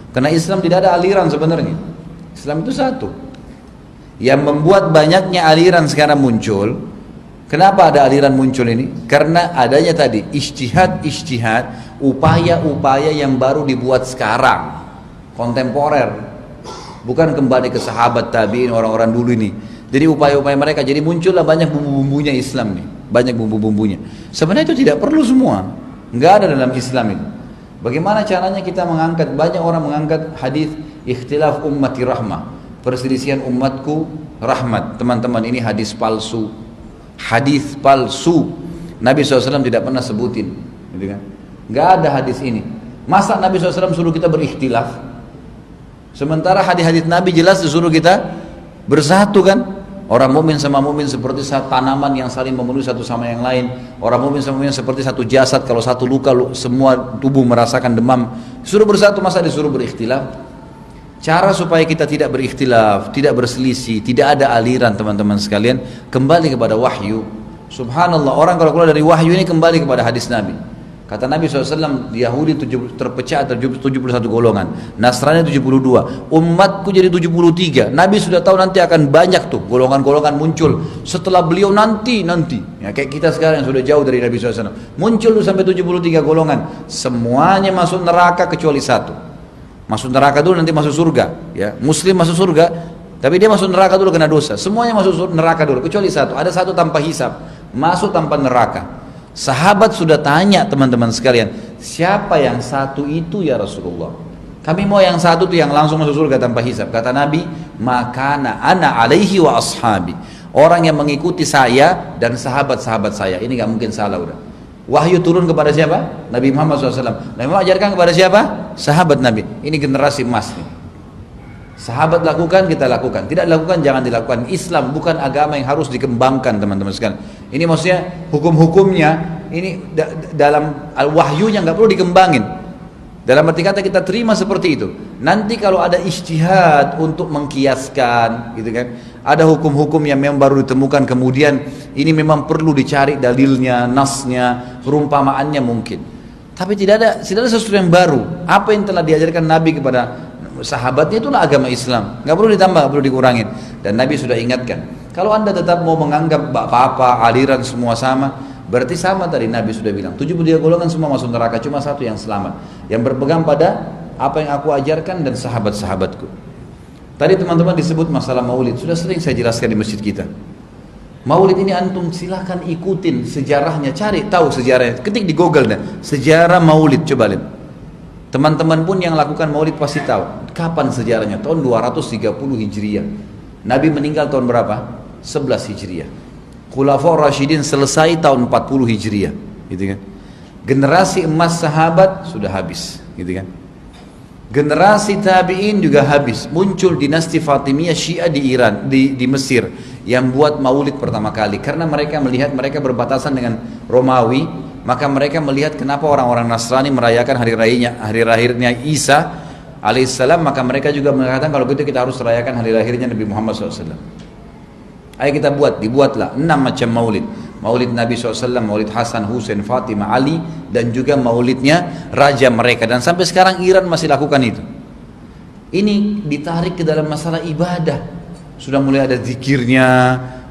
Karena Islam tidak ada aliran sebenarnya. Islam itu satu. Yang membuat banyaknya aliran sekarang muncul. Kenapa ada aliran muncul ini? Karena adanya tadi ijtihad, upaya-upaya yang baru dibuat sekarang, kontemporer, bukan kembali ke sahabat tabiin orang-orang dulu ini. Jadi upaya-upaya mereka, jadi muncullah banyak bumbu-bumbunya Islam nih, banyak bumbu-bumbunya. Sebenarnya itu tidak perlu semua, nggak ada dalam Islam ini. Bagaimana caranya kita mengangkat? Banyak orang mengangkat hadis ikhtilaf ummati rahmah, perselisihan umatku rahmat. Teman-teman, ini hadis palsu. Hadis palsu. Nabi SAW tidak pernah sebutin, gitu kan? Nggak ada hadis ini. Masa Nabi SAW suruh kita berikhtilaf? Sementara hadis-hadis Nabi jelas disuruh kita bersatu kan? Orang mukmin sama mukmin seperti tanaman yang saling memenuhi satu sama yang lain. Orang mukmin sama mukmin seperti satu jasad. Kalau satu luka, semua tubuh merasakan demam. Suruh bersatu, masa disuruh berikhtilaf? Cara supaya kita tidak berikhtilaf, tidak berselisih, tidak ada aliran teman-teman sekalian, kembali kepada wahyu. Subhanallah, orang kalau keluar dari wahyu ini kembali kepada hadis Nabi. Kata Nabi SAW, Yahudi terpecah 71 golongan, Nasrani 72, umatku jadi 73. Nabi sudah tahu nanti akan banyak tuh golongan-golongan muncul setelah beliau nanti. Ya, kayak kita sekarang yang sudah jauh dari Nabi SAW. Muncul tuh sampai 73 golongan, semuanya masuk neraka kecuali satu. Masuk neraka dulu, nanti masuk surga. Ya, Muslim masuk surga, tapi dia masuk neraka dulu kena dosa. Semuanya masuk neraka dulu, kecuali satu. Ada satu tanpa hisab, masuk tanpa neraka. Sahabat sudah tanya teman-teman sekalian, siapa yang satu itu ya Rasulullah? Kami mau yang satu itu yang langsung masuk surga tanpa hisab. Kata Nabi, makana ana alaihi wa ashabi. Orang yang mengikuti saya dan sahabat-sahabat saya. Ini gak mungkin salah udah. Wahyu turun kepada siapa? Nabi Muhammad SAW. Nabi Muhammad ajarkan kepada siapa? Sahabat Nabi. Ini generasi emas nih. Sahabat lakukan, kita lakukan. Tidak lakukan, jangan dilakukan. Islam bukan agama yang harus dikembangkan teman-teman sekalian. Ini maksudnya hukum-hukumnya, ini dalam wahyunya nggak perlu dikembangin. Dalam arti kata kita terima seperti itu. Nanti kalau ada ijtihad untuk mengkiaskan, gitu kan? Ada hukum-hukum yang memang baru ditemukan, kemudian ini memang perlu dicari dalilnya, nasnya, perumpamaannya mungkin. Tapi tidak ada sesuatu yang baru. Apa yang telah diajarkan Nabi kepada sahabatnya itulah agama Islam. Nggak perlu ditambah, nggak perlu dikurangin. Dan Nabi sudah ingatkan. Kalau anda tetap mau menganggap apa-apa, aliran semua sama, berarti sama tadi Nabi sudah bilang. 73 golongan semua masuk neraka, cuma satu yang selamat. Yang berpegang pada apa yang aku ajarkan dan sahabat-sahabatku. Tadi teman-teman disebut masalah maulid, sudah sering saya jelaskan di masjid kita. Maulid ini antum silahkan ikutin sejarahnya, cari tahu sejarahnya, ketik di Google deh, sejarah maulid, coba lihat. Teman-teman pun yang lakukan maulid pasti tahu, kapan sejarahnya, tahun 230 Hijriah. Nabi meninggal tahun berapa? 11 Hijriah. Khulafaur Rasyidin selesai tahun 40 Hijriah, gitu kan. Generasi emas sahabat sudah habis, gitu kan. Generasi tabi'in juga habis. Muncul dinasti Fatimiyah Syiah di Iran, di Mesir, yang buat maulid pertama kali. Karena mereka melihat mereka berbatasan dengan Romawi, maka mereka melihat kenapa orang-orang Nasrani merayakan hari lahirnya Isa alaihissalam, maka mereka juga mengatakan kalau gitu kita harus merayakan hari lahirnya Nabi Muhammad SAW. Ayo kita dibuatlah 6 macam maulid. Maulid Nabi SAW, maulid Hasan, Husain, Fatimah, Ali, dan juga maulidnya raja mereka. Dan sampai sekarang Iran masih lakukan itu. Ini ditarik ke dalam masalah ibadah. Sudah mulai ada zikirnya,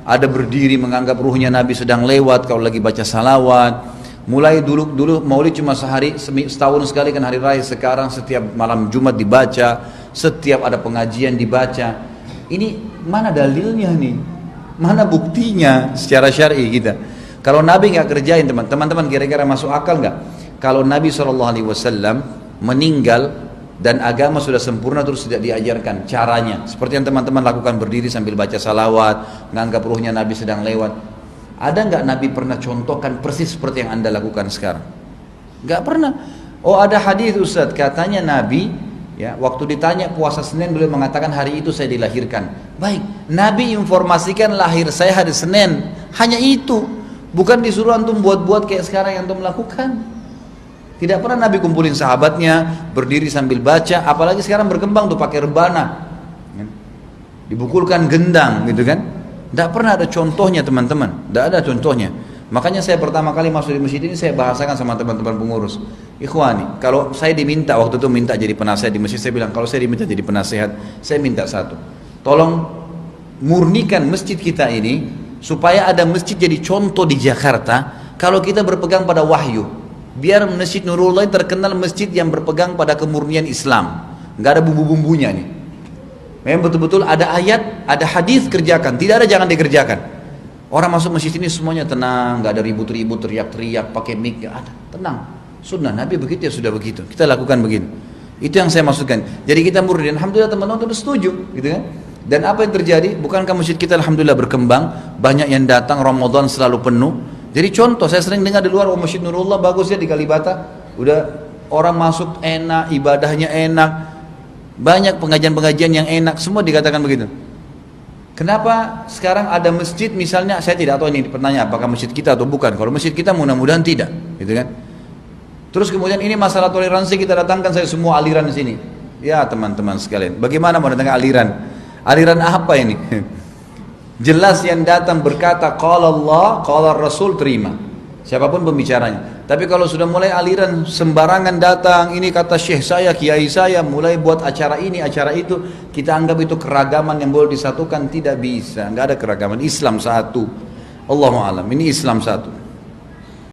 ada berdiri menganggap ruhnya Nabi sedang lewat kalau lagi baca salawat. Mulai dulu maulid cuma setahun sekali kan hari raya, sekarang setiap malam Jumat dibaca, setiap ada pengajian dibaca. Ini mana dalilnya nih? Mana buktinya secara syar'i kita? Kalau Nabi nggak kerjain teman-teman kira-kira masuk akal nggak? Kalau Nabi SAW meninggal dan agama sudah sempurna terus tidak diajarkan caranya, seperti yang teman-teman lakukan berdiri sambil baca salawat, menganggap ruhnya Nabi sedang lewat. Ada nggak Nabi pernah contohkan persis seperti yang anda lakukan sekarang? Nggak pernah. Oh ada hadis Ustaz, katanya Nabi. Ya, waktu ditanya puasa Senin beliau mengatakan hari itu saya dilahirkan. Baik, Nabi informasikan lahir saya hari Senin. Hanya itu. Bukan disuruh antum buat-buat kayak sekarang yang antum lakukan. Tidak pernah Nabi kumpulin sahabatnya berdiri sambil baca, apalagi sekarang berkembang tuh pakai rebana. Dibukulkan gendang gitu kan. Tidak pernah ada contohnya teman-teman. Tidak ada contohnya. Makanya saya pertama kali masuk di masjid ini saya bahasakan sama teman-teman pengurus. Ikhwani, kalau saya diminta waktu itu minta jadi penasehat di masjid, saya bilang kalau saya diminta jadi penasehat, saya minta satu. Tolong murnikan masjid kita ini supaya ada masjid jadi contoh di Jakarta kalau kita berpegang pada wahyu. Biar Masjid Nurullah terkenal masjid yang berpegang pada kemurnian Islam. Nggak ada bumbu-bumbunya nih. Memang betul-betul ada ayat, ada hadis kerjakan, tidak ada jangan dikerjakan. Orang masuk masjid ini semuanya tenang, nggak ada ribut-ribut, teriak-teriak, pakai mic, nggak ada, tenang. Sunnah Nabi begitu ya sudah begitu. Kita lakukan begini. Itu yang saya maksudkan. Jadi kita murni. Alhamdulillah teman-teman setuju, gitu kan? Dan apa yang terjadi? Bukankah masjid kita alhamdulillah berkembang, banyak yang datang, Ramadan selalu penuh. Jadi contoh, saya sering dengar di luar, Masjid Nurullah bagus ya di Kalibata, udah orang masuk enak, ibadahnya enak, banyak pengajian-pengajian yang enak, semua dikatakan begitu. Kenapa sekarang ada masjid misalnya, saya tidak tahu ini pertanyaan apakah masjid kita atau bukan. Kalau masjid kita mudah-mudahan tidak, gitu kan. Terus kemudian ini masalah toleransi, kita datangkan saya semua aliran di sini. Ya teman-teman sekalian, bagaimana mau datangkan aliran? Aliran apa ini? Jelas yang datang berkata qala Allah, qala Rasul terima. Siapapun pembicaranya. Tapi kalau sudah mulai aliran sembarangan datang, ini kata syekh saya, kiai saya, mulai buat acara ini, acara itu, kita anggap itu keragaman yang boleh disatukan, tidak bisa. Enggak ada keragaman, Islam satu. Allahu a'lam, ini Islam satu.